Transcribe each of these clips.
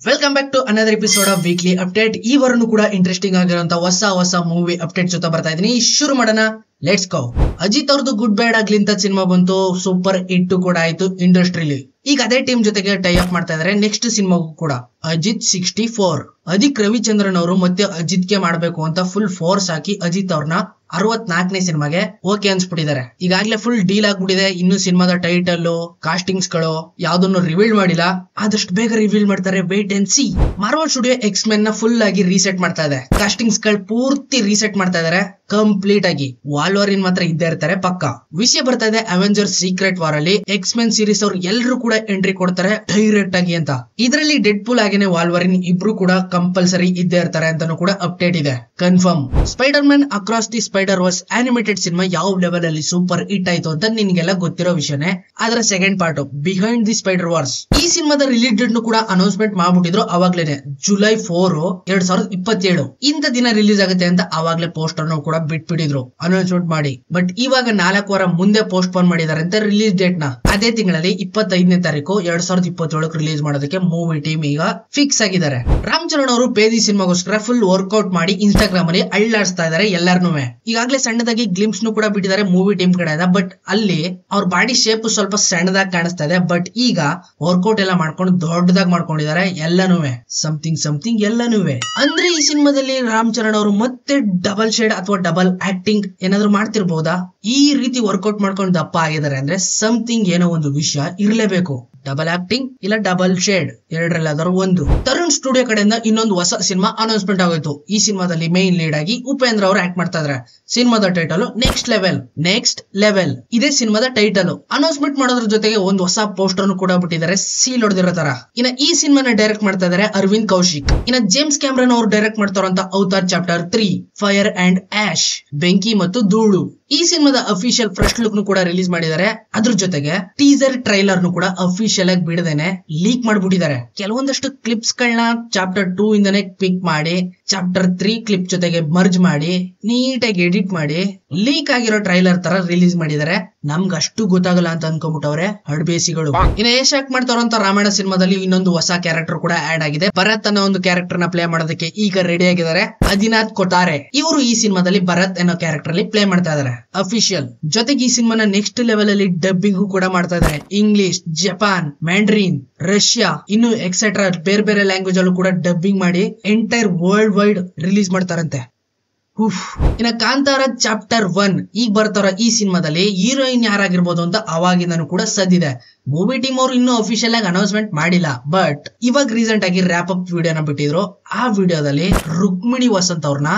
Welcome back to another episode of weekly update. ಈ ವಾರನೂ ಕೂಡ ಇಂಟ್ರೆಸ್ಟಿಂಗ್ ಆಗಿರುವಂತ ಹೊಸ ಮೂವಿ ಅಪ್ಡೇಟ್ ಜೊತೆ ಬರ್ತಾ ಇದೀನಿ. ಶುರು ಮಾಡೋಣ, ಲೆಟ್ಸ್ ಗೋ. ಅಜಿತ್ ಅವ್ರದ್ದು ಗುಡ್ ಬ್ಯಾಡ್ ಆಗ್ಲಿಂತ ಸಿನಿಮಾ ಬಂತು, ಸೂಪರ್ ಹಿಟ್ ಕೂಡ ಆಯ್ತು ಇಂಡಸ್ಟ್ರಿಲಿ. ಈಗ ಅದೇ ಟೀಮ್ ಜೊತೆಗೆ ಟೈ ಅಪ್ ಮಾಡ್ತಾ ಇದಾರೆ ನೆಕ್ಸ್ಟ್ ಸಿನಿಮಾಗೂ ಕೂಡ. ಅಜಿತ್ 64 ಅದಿಕ್ ರವಿಚಂದ್ರನ್ ಅವರು ಮತ್ತೆ ಅಜಿತ್ಗೆ ಮಾಡ್ಬೇಕು ಅಂತ ಫುಲ್ ಫೋರ್ಸ್ ಹಾಕಿ ಅಜಿತ್ ಅವ್ರನ್ನ 64ನೇ ಸಿನಿಮಾಗೆ ಓಕೆ ಅನ್ಸ್ಬಿಟ್ಟಿದ್ದಾರೆ. ಈಗಾಗ್ಲೇ ಫುಲ್ ಡೀಲ್ ಆಗ್ಬಿಟ್ಟಿದೆ. ಇನ್ನು ಸಿನಿಮಾದ ಟೈಟಲ್ ಕಾಸ್ಟಿಂಗ್ಸ್ ಗಳು ಯಾವ್ದನ್ನು ರಿವೀಲ್ ಮಾಡಿಲ್ಲ, ಆದಷ್ಟು ಬೇಗ ರಿವೀಲ್ ಮಾಡ್ತಾರೆ, wait and see. Marvel studio X men ನ ಫುಲ್ ಆಗಿ ರೀಸೆಟ್ ಮಾಡ್ತಾ ಇದೆ. ಕಾಸ್ಟಿಂಗ್ಸ್ ಗಳು ಪೂರ್ತಿ ರೀಸೆಟ್ ಮಾಡ್ತಾ ಇದಾರೆ ಕಂಪ್ಲೀಟ್ ಆಗಿ. ವಾಲ್ವರಿನ್ ಮಾತ್ರ ಇದ್ದೇ ಇರ್ತಾರೆ ಪಕ್ಕ. ವಿಷಯ ಬರ್ತಾ ಇದೆ ಅವೆಂಜರ್ಸ್ ಸೀಕ್ರೆಟ್ ವಾರ್ ಅಲ್ಲಿ ಎಕ್ಸ್ ಮೆನ್ ಸೀರೀಸ್ ಅವ್ರು ಎಲ್ಲರೂ ಕೂಡ ಎಂಟ್ರಿ ಕೊಡ್ತಾರೆ ಡೈರೆಕ್ಟ್ ಆಗಿ ಅಂತ. ಇದರಲ್ಲಿ ಡೆಡ್ ಪೂಲ್ ಆಗಿನೇ ವಾಲ್ವರಿನ್ ಇಬ್ರು ಕೂಡ ಕಂಪಲ್ಸರಿ ಇದ್ದೇ ಇರ್ತಾರೆ ಅಂತಾನು ಕೂಡ ಅಪ್ಡೇಟ್ ಇದೆ, confirm. Spider man across the spider verse animated cinema ಯಾವ ಲೆವೆಲ್ ಅಲ್ಲಿ ಸೂಪರ್ ಹಿಟ್ ಆಯ್ತು ಅಂತ ನಿನ್ಗೆಲ್ಲ ಗೊತ್ತಿರೋ ವಿಷಯನೇ. ಅದರ second part behind the spider verse, ಈ ಸಿನಿಮಾದ ರಿಲೀಸ್ ಡೇಟ್ ಕೂಡ ಅನೌನ್ಸ್ಮೆಂಟ್ ಮಾಡ್ಬಿಟ್ಟಿದ್ರು ಅವಾಗ್ಲೇನೆ. ಜುಲೈ 4, 2027 ಇಂಥ ದಿನ ರಿಲೀಸ್ ಆಗುತ್ತೆ ಅಂತ ಅವಾಗ್ಲೇ ಪೋಸ್ಟರ್ ಕೂಡ ಬಿಟ್ಬಿಟ್ಟಿದ್ರು ಅನೌನ್ಸ್ಮೆಂಟ್ ಮಾಡಿ. ಬಟ್ ಇವಾಗ 4 ವಾರ ಮುಂದೆ ಪೋಸ್ಟ್ ಪೋನ್ ಮಾಡಿದಾರೆ ಅಂತ ರಿಲೀಸ್ ಡೇಟ್ ನ. ಅದೇ ತಿಂಗಳಲ್ಲಿ 25ನೇ ತಾರೀಕು 2027 ರಿಲೀಸ್ ಮಾಡೋದಕ್ಕೆ ಮೂವಿ ಟೀಮ್ ಈಗ ಫಿಕ್ಸ್ ಆಗಿದ್ದಾರೆ. ರಾಮ್ ಚರಣ್ ಅವರು ಪೇದಿ ಸಿನಿಮಾಗೋಸ್ಕರ ಫುಲ್ ವರ್ಕೌಟ್ ಮಾಡಿ ಇನ್ಸ್ಟಾಗ್ರಾಮ್ ಅಲ್ಲಿ ಅಳ್ಳಾಡಿಸ್ತಾ ಇದಾರೆ ಎಲ್ಲಾರ್ನು. ಈಗಾಗಲೇ ಸಣ್ಣದಾಗಿ ಗ್ಲಿಮ್ಸ್ ಕೂಡ ಬಿಟ್ಟಿದ್ದಾರೆ ಮೂವಿ ಟೀಮ್ ಕಡೆಯಿಂದ. ಬಟ್ ಅಲ್ಲಿ ಅವ್ರ ಬಾಡಿ ಶೇಪ್ ಸ್ವಲ್ಪ ಸಣ್ಣದಾಗಿ ಕಾಣಿಸ್ತಾ ಇದೆ. ಬಟ್ ಈಗ ವರ್ಕೌಟ್ ಎಲ್ಲ ಮಾಡ್ಕೊಂಡು ದೊಡ್ಡದಾಗಿ ಮಾಡ್ಕೊಂಡಿದ್ದಾರೆ ಎಲ್ಲಾನು, ಸಮಥಿಂಗ್ ಎಲ್ಲಾನು. ಅಂದ್ರೆ ಈ ಸಿನಿಮಾದಲ್ಲಿ ರಾಮ್ ಚರಣ್ ಅವರು ಮತ್ತೆ ಡಬಲ್ ಶೇಡ್ ಅಥವಾ ಡಬಲ್ ಆಕ್ಟಿಂಗ್ ಏನಾದ್ರು ಮಾಡ್ತಿರ್ಬಹುದಾ? ಈ ರೀತಿ ವರ್ಕೌಟ್ ಮಾಡ್ಕೊಂಡು ದಪ್ಪ ಆಗಿದ್ದಾರೆ ಅಂದ್ರೆ ಸಮಥಿಂಗ್ ಏನೋ ಒಂದು ವಿಷಯ ಇರ್ಲೇಬೇಕು. ಡಬಲ್ ಆಕ್ಟಿಂಗ್ ಇಲ್ಲ ಡಬಲ್ ಶೇಡ್, ಎರಡರಲ್ಲಾದರೂ ಒಂದು. ತರುಣ್ ಸ್ಟುಡಿಯೋ ಕಡೆಯಿಂದ ಇನ್ನೊಂದು ಹೊಸ ಸಿನಿಮಾ ಅನೌನ್ಸ್ಮೆಂಟ್ ಆಗೋಯ್ತು. ಈ ಸಿನಿಮಾದಲ್ಲಿ ಮೇನ್ ಲೀಡ್ ಆಗಿ ಉಪೇಂದ್ರ ಅವರು ಆಕ್ಟ್ ಮಾಡ್ತಾ ಇದ್ದಾರೆ. ಸಿನಿಮಾದ ಟೈಟಲ್ ನೆಕ್ಸ್ಟ್ ಲೆವೆಲ್ ಇದೇ ಸಿನಿಮಾದ ಟೈಟಲ್. ಅನೌನ್ಸ್ಮೆಂಟ್ ಮಾಡೋದ್ರ ಜೊತೆಗೆ ಒಂದು ಹೊಸ ಪೋಸ್ಟರ್ ಕೂಡ ಬಿಟ್ಟಿದ್ದಾರೆ ಸೀಲ್ ಹೊಡೆದಿರೋ ತರ. ಇನ್ನ ಈ ಸಿನಿಮಾನ ಡೈರೆಕ್ಟ್ ಮಾಡ್ತಾ ಇದ್ದಾರೆ ಅರವಿಂದ್ ಕೌಶಿಕ್. ಇನ್ನ ಜೇಮ್ಸ್ ಕ್ಯಾಮ್ರನ್ ಅವರು ಡೈರೆಕ್ಟ್ ಮಾಡ್ತಾರಂತ ಅವತಾರ್ ಚಾಪ್ಟರ್ 3 ಫೈರ್ ಅಂಡ್ ಆಶ್, ಬೆಂಕಿ ಮತ್ತು ಧೂಳು. ಈ ಸಿನಿಮಾದ ಅಫಿಷಿಯಲ್ ಫಸ್ಟ್ ಲುಕ್ ಕೂಡ ರಿಲೀಸ್ ಮಾಡಿದ್ದಾರೆ. ಅದ್ರ ಜೊತೆಗೆ ಟೀಸರ್ ಟ್ರೈಲರ್ ಕೂಡ ಅಫಿಷಿಯಲ್ ಆಗಿ ಬಿಡದೇನೆ ಲೀಕ್ ಮಾಡ್ಬಿಟ್ಟಿದ್ದಾರೆ. ಕೆಲವೊಂದಷ್ಟು ಕ್ಲಿಪ್ಸ್ ಗಳನ್ನ ಚಾಪ್ಟರ್ 2 ಇಂದಾನೆ ಪಿಕ್ ಮಾಡಿ ಚಾಪ್ಟರ್ 3 ಕ್ಲಿಪ್ ಜೊತೆಗೆ ಮರ್ಜ್ ಮಾಡಿ ನೀಟಾಗಿ ಎಡಿಟ್ ಮಾಡಿ ಲೀಕ್ ಆಗಿರೋ ಟ್ರೈಲರ್ ತರ ರಿಲೀಸ್ ಮಾಡಿದ್ದಾರೆ. ನಮ್ಗೆ ಅಷ್ಟು ಗೊತ್ತಾಗಲ್ಲ ಅಂತ ಅನ್ಕೊಂಡ್ಬಿಟ್ಟವ್ರೆ ಹಡ್ಬೇಸಿಗಳು. ಇನ್ನ ಯಶ್ ಆಕ್ಟ್ ಮಾಡ್ತಾರಂತ ರಾಮಾಯಣ ಸಿನಿಮಾದಲ್ಲಿ ಇನ್ನೊಂದು ಹೊಸ ಕ್ಯಾರೆಕ್ಟರ್ ಕೂಡ ಆಡ್ ಆಗಿದೆ. ಭರತ್ ಅನ್ನೋ ಒಂದು ಕ್ಯಾರೆಕ್ಟರ್ ನ ಪ್ಲೇ ಮಾಡೋದಕ್ಕೆ ಈಗ ರೆಡಿ ಆಗಿದ್ದಾರೆ ಅದಿನಾಥ್ ಕೊತಾರೆ. ಇವರು ಈ ಸಿನಿಮಾದಲ್ಲಿ ಭರತ್ ಅನ್ನೋ ಕ್ಯಾರೆಕ್ಟರ್ ಅಲ್ಲಿ ಪ್ಲೇ ಮಾಡ್ತಾ ಇದಾರೆ ಅಫಿಷಿಯಲ್. ಜೊತೆಗೆ ಈ ಸಿನಿಮಾನ ನೆಕ್ಸ್ಟ್ ಲೆವೆಲ್ ಅಲ್ಲಿ ಡಬ್ಬಿಂಗ್ ಕೂಡ ಮಾಡ್ತಾ ಇದ್ದಾರೆ. ಇಂಗ್ಲಿಷ್, ಜಪಾನ್, ಮ್ಯಾಂಡ್ರಿನ್, ರಷ್ಯಾ ಇನ್ನು ಎಕ್ಸೆಟ್ರಾ ಬೇರೆ ಬೇರೆ ಲ್ಯಾಂಗ್ವೇಜ್ ಅಲ್ಲೂ ಕೂಡ ಡಬ್ಬಿಂಗ್ ಮಾಡಿ ಎಂಟೈರ್ ವರ್ಲ್ಡ್ ವೈಡ್ ರಿಲೀಸ್ ಮಾಡ್ತಾರಂತೆ. ಇನ್ನ ಕಾಂತಾರ ಚಾಪ್ಟರ್ 1 ಈಗ ಬರ್ತಾರ. ಈ ಸಿನಿಮಾದಲ್ಲಿ ಹೀರೋಯಿನ್ ಯಾರಾಗಿರ್ಬೋದು ಅಂತ ಅವಾಗಿಂದನೂ ಕೂಡ ಸದ್ದಿದೆ. ಮೂವಿ ಟೀಮ್ ಅವರು ಇನ್ನೂ ಅಫಿಷಿಯಲ್ ಆಗಿ ಅನೌನ್ಸ್ಮೆಂಟ್ ಮಾಡಿಲ್ಲ. ಬಟ್ ಇವಾಗ ರೀಸೆಂಟ್ ಆಗಿ ರ್ಯಾಪ್ ಅಪ್ ವಿಡಿಯೋನ ಬಿಟ್ಟಿದ್ರು. ಆ ವಿಡಿಯೋದಲ್ಲಿ ರುಕ್ಮಿಣಿ ವಸಂತ್ ಅವ್ರನ್ನ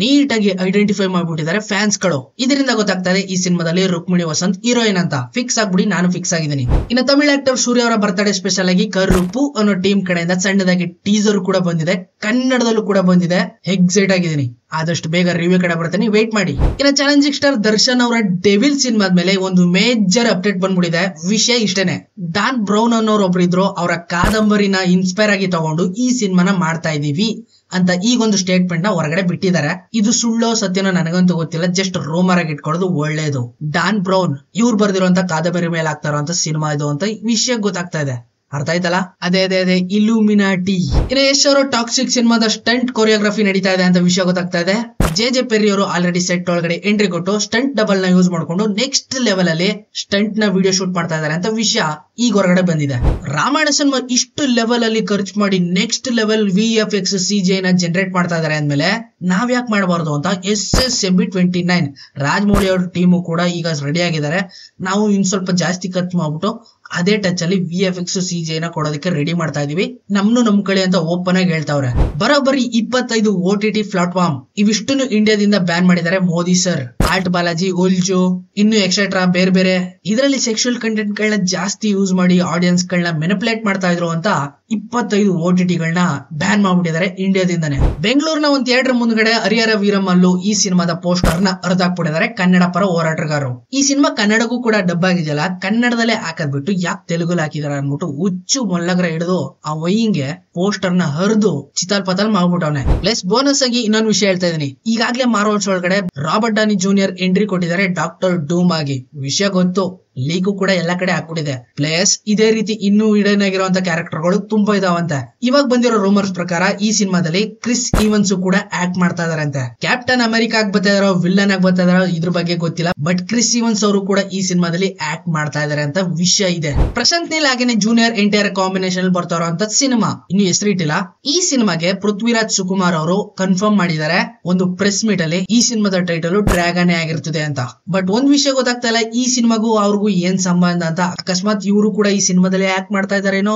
ನೀಟಾಗಿ ಐಡೆಂಟಿಫೈ ಮಾಡ್ಬಿಟ್ಟಿದ್ದಾರೆ ಫ್ಯಾನ್ಸ್ ಗಳು. ಇದರಿಂದ ಗೊತ್ತಾಗ್ತಾ ಇದೆ ಈ ಸಿನಿಮಾದಲ್ಲಿ ರುಕ್ಮಿಣಿ ವಸಂತ್ ಹೀರೋಯಿನ್ ಅಂತ. ಫಿಕ್ಸ್ ಆಗ್ಬಿಡಿ, ನಾನು ಫಿಕ್ಸ್ ಆಗಿದ್ದೀನಿ. ಇನ್ನು ತಮಿಳ್ ಆಕ್ಟರ್ ಸೂರ್ಯ ಅವರ ಬರ್ತ್ಡೇ ಸ್ಪೆಷಲ್ ಆಗಿ ಕರುಪ್ಪು ಅನ್ನೋ ಟೀಮ್ ಕಡೆಯಿಂದ ಸಣ್ಣದಾಗಿ ಟೀಸರ್ ಕೂಡ ಬಂದಿದೆ, ಕನ್ನಡದಲ್ಲೂ ಕೂಡ ಬಂದಿದೆ. ಎಕ್ಸೈಟ್ ಆಗಿದ್ದೀನಿ. ಆದಷ್ಟು ಬೇಗ ರಿವ್ಯೂ ಕಡೆ ಬರ್ತೀನಿ, ವೇಟ್ ಮಾಡಿ. ಇನ್ನು ಚಾಲೆಂಜಿಂಗ್ ಸ್ಟಾರ್ ದರ್ಶನ್ ಅವರ ಡೆವಿಲ್ ಸಿನಿಮಾದ ಮೇಲೆ ಒಂದು ಮೇಜರ್ ಅಪ್ಡೇಟ್ ಬಂದ್ಬಿಟ್ಟಿದೆ. ವಿಷಯ ಇಷ್ಟೇನೆ, ಡಾನ್ ಬ್ರೌನ್ ಅನ್ನೋರು ಒಬ್ರು ಇದ್ರು, ಅವರ ಕಾದಂಬರಿನ ಇನ್ಸ್ಪೈರ್ ಆಗಿ ತಗೊಂಡು ಈ ಸಿನಿಮಾನ ಮಾಡ್ತಾ ಇದೀವಿ ಅಂತ ಈಗೊಂದು ಸ್ಟೇಟ್ಮೆಂಟ್ ನ ಹೊರಗಡೆ ಬಿಟ್ಟಿದ್ದಾರೆ. ಇದು ಸುಳ್ಳೋ ಸತ್ಯನೋ ನನಗಂತೂ ಗೊತ್ತಿಲ್ಲ, ಜಸ್ಟ್ ರೂಮರ್ ಆಗಿ ಇಟ್ಕೊಳ್ಳೋದು ಒಳ್ಳೇದು. ಡಾನ್ ಬ್ರೌನ್ ಇವ್ರು ಬರ್ದಿರುವಂತ ಕಾದಂಬರಿ ಮೇಲೆ ಆಗ್ತಾರೋ ಅಂತ ಸಿನಿಮಾ ಇದು ಅಂತ ವಿಷಯ ಗೊತ್ತಾಗ್ತಾ ಇದೆ. ಅರ್ಥ ಆಯ್ತಲ್ಲ? ಅದೇ ಇಲ್ಯೂಮಿನಾಟಿ. ಇನ್ನು ಯಶ್ ಅವರು ಟಾಕ್ಸಿಕ್ ಸಿನಿಮಾದ ಸ್ಟಂಟ್ ಕೊರಿಯೋಗ್ರಫಿ ನಡೀತಾ ಇದೆ ಅಂತ ವಿಷಯ ಗೊತ್ತಾಗ್ತಾ ಇದೆ. ಜೆ ಪೆರಿ ಅವರು ಆಲ್ರೆಡಿ ಸೆಟ್ ಒಳಗಡೆ ಎಂಟ್ರಿ ಕೊಟ್ಟು ಸ್ಟಂಟ್ ಡಬಲ್ ನ ಯೂಸ್ ಮಾಡ್ಕೊಂಡು ನೆಕ್ಸ್ಟ್ ಲೆವೆಲ್ ಅಲ್ಲಿ ಸ್ಟಂಟ್ ನ ವಿಡಿಯೋ ಶೂಟ್ ಮಾಡ್ತಾ ಇದಾರೆ ಅಂತ ವಿಷಯ ಈಗ ಹೊರಗಡೆ ಬಂದಿದೆ. ರಾಮಾಯಣ ಸಿನಿಮಾ ಇಷ್ಟು ಲೆವೆಲ್ ಅಲ್ಲಿ ಖರ್ಚು ಮಾಡಿ ನೆಕ್ಸ್ಟ್ ಲೆವೆಲ್ VFX CG ನ ಜನರೇಟ್ ಮಾಡ್ತಾ ಇದಾರೆ ಅಂದ್ಮೇಲೆ ನಾವ್ ಯಾಕೆ ಮಾಡಬಾರ್ದು ಅಂತ SSMB29 ರಾಜಮೌಳಿ ಅವ್ರ ಟೀಮು ಕೂಡ ಈಗ ರೆಡಿ ಆಗಿದ್ದಾರೆ. ನಾವು ಇನ್ ಸ್ವಲ್ಪ ಜಾಸ್ತಿ ಖರ್ಚು ಮಾಡ್ಬಿಟ್ಟು ಅದೇ ಟಚ್ ಅಲ್ಲಿ VFX CG ನ ಕೊಡೋದಕ್ಕೆ ರೆಡಿ ಮಾಡ್ತಾ ಇದೀವಿ, ನಮ್ ಕಡೆ ಅಂತ ಓಪನ್ ಆಗಿ ಹೇಳ್ತಾವ್ರೆ. ಬರೋಬ್ಬರಿ 25 OTT ಪ್ಲಾಟ್ಫಾರ್ಮ್ ಇವಿಷ್ಟನ್ನು ಇಂಡಿಯಾದಿಂದ ಬ್ಯಾನ್ ಮಾಡಿದ್ದಾರೆ ಮೋದಿ ಸರ್. ಆರ್ಟ್ ಬಾಲಾಜಿ, ಉಲ್ಜು ಇನ್ನು ಎಕ್ಸೆಟ್ರಾ ಬೇರೆ ಇದರಲ್ಲಿ ಸೆಕ್ಷುವಲ್ ಕಂಟೆಂಟ್ ಗಳನ್ನ ಜಾಸ್ತಿ ಯೂಸ್ ಮಾಡಿ ಆಡಿಯನ್ಸ್ ಗಳನ್ನ ಮೆನಿಪುಲೇಟ್ ಮಾಡ್ತಾ ಇದ್ರು ಅಂತ 25 OTT ಗಳನ್ನ ಬ್ಯಾನ್ ಮಾಡ್ಬಿಟ್ಟಿದ್ದಾರೆ ಇಂಡಿಯಾದಿಂದಾನೆ. ಬೆಂಗಳೂರಿನ ಒಂದು ಥಿಯೇಟರ್ ಮುಂದ್ಗಡೆ ಹರಿಹರ ವೀರಮಲ್ಲು ಈ ಸಿನಿಮಾದ ಪೋಸ್ಟರ್ ನ ಹರಿದಾಕ್ಬಿಟ್ಟಿದ್ದಾರೆ ಕನ್ನಡ ಪರ ಹೋರಾಟಗಾರರು. ಈ ಸಿನಿಮಾ ಕನ್ನಡಕ್ಕೂ ಕೂಡ ಡಬ್ ಆಗಿದೆಯಲ್ಲ, ಕನ್ನಡದಲ್ಲೇ ಹಾಕದ್ಬಿಟ್ಟು ಯಾಕೆ ತೆಲುಗಲ್ಲಿ ಹಾಕಿದಾರೆ ಅನ್ಬಿಟ್ಟು ಹುಚ್ಚು ಮೊಲ್ಲಗ್ರ ಹಿಡಿದು ಆ ವೈಯಿಂಗೆ ಪೋಸ್ಟರ್ ನ ಹರಿದು ಚಿತಾಲ್ ಪತಾಲ್ ಮಾಡ್ಬಿಟ್ಟವನೆ. ಪ್ಲಸ್ ಬೋನಸ್ ಆಗಿ ಇನ್ನೊಂದು ವಿಷಯ ಹೇಳ್ತಾ ಇದೀನಿ. ಈಗಾಗಲೇ ಮಾರ್ವಲ್ಸ್ ಒಳಗಡೆ ರಾಬರ್ಟ್ ಡಾನಿ ಜೂನಿಯರ್ ಎಂಟ್ರಿ ಕೊಟ್ಟಿದ್ದಾರೆ ಡಾಕ್ಟರ್ ಡೂಮ್ ಆಗಿ. ವಿಷಯ ಗೊತ್ತು, ಲೀಕು ಕೂಡ ಎಲ್ಲಾ ಕಡೆ ಹಾಕ್ಬಿಟ್ಟಿದೆ. ಪ್ಲೇಸ್ ಇದೇ ರೀತಿ ಇನ್ನೂ ಹಿಡನ್ ಆಗಿರುವಂತ ಕ್ಯಾರೆಕ್ಟರ್ಗಳು ತುಂಬಾ ಇದಾವಂತೆ. ಇವಾಗ ಬಂದಿರೋ ರೂಮರ್ಸ್ ಪ್ರಕಾರ ಈ ಸಿನಿಮಾದಲ್ಲಿ ಕ್ರಿಸ್ ಈವನ್ಸ್ ಕೂಡ ಆಕ್ಟ್ ಮಾಡ್ತಾ ಇದಾರಂತೆ. ಕ್ಯಾಪ್ಟನ್ ಅಮೆರಿಕಾ ಆಗಿ ಬರ್ತಾ ಇದಾರೋ ವಿಲ್ಲನ್ ಆಗಿ ಬರ್ತಾ ಇದಾರೋ ಇದ್ರ ಬಗ್ಗೆ ಗೊತ್ತಿಲ್ಲ, ಬಟ್ ಕ್ರಿಸ್ ಈವನ್ಸ್ ಅವರು ಕೂಡ ಈ ಸಿನಿಮಾದಲ್ಲಿ ಆಕ್ಟ್ ಮಾಡ್ತಾ ಇದಾರೆ ಅಂತ ವಿಷಯ ಇದೆ. ಪ್ರಶಾಂತ್ ನೀಲ್ ಹಾಗೇನೆ ಜೂನಿಯರ್ ಎನ್ಟಿಆರ್ ಕಾಂಬಿನೇಷನ್ ಬರ್ತಾ ಇರುವಂತ ಸಿನಿಮಾ ಇನ್ನು ಹೆಸರಿಟ್ಟಿಲ್ಲ. ಈ ಸಿನಿಮಾಗೆ ಪೃಥ್ವಿರಾಜ್ ಸುಕುಮಾರ್ ಅವರು ಕನ್ಫರ್ಮ್ ಮಾಡಿದ್ದಾರೆ ಒಂದು ಪ್ರೆಸ್ ಮೀಟ್ ಅಲ್ಲಿ ಈ ಸಿನಿಮಾದ ಟೈಟಲ್ ಡ್ರ್ಯಾಗನ್ ಆಗಿರ್ತದೆ ಅಂತ. ಬಟ್ ಒಂದ್ ವಿಷಯ ಗೊತ್ತಾಗ್ತಾ ಇಲ್ಲ, ಈ ಸಿನಿಮಾಗೂ ಅವ್ರಿಗೂ ಏನ್ ಸಂಬಂಧ ಅಂತ. ಅಕಸ್ಮಾತ್ ಇವರು ಕೂಡ ಈ ಸಿನಿಮಾದಲ್ಲಿ ಆಕ್ಟ್ ಮಾಡ್ತಾ ಇದಾರೇನೋ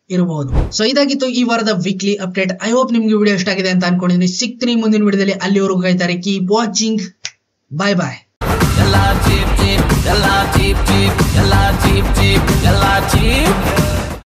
ಇರಬಹುದು. ಸೊ ಇದಾಗಿತ್ತು ಈ ವಾರದ ವೀಕ್ಲಿ ಅಪ್ಡೇಟ್. ಐ ಹೋಪ್ ನಿಮ್ಗೆ ವಿಡಿಯೋ ಇಷ್ಟ ಆಗಿದೆ ಅಂತ ಅನ್ಕೊಂಡಿದ್ದೀನಿ. ಸಿಗ್ತೀನಿ ಮುಂದಿನ ವಿಡಿಯೋದಲ್ಲಿ. ಅಲ್ಲಿವರೆಗೂ ಕಾಯ್ತಾರೆ. Keep watching. ಬಾಯ್ ಬಾಯ್. ಎಲ್ಲ ಚೀಪ್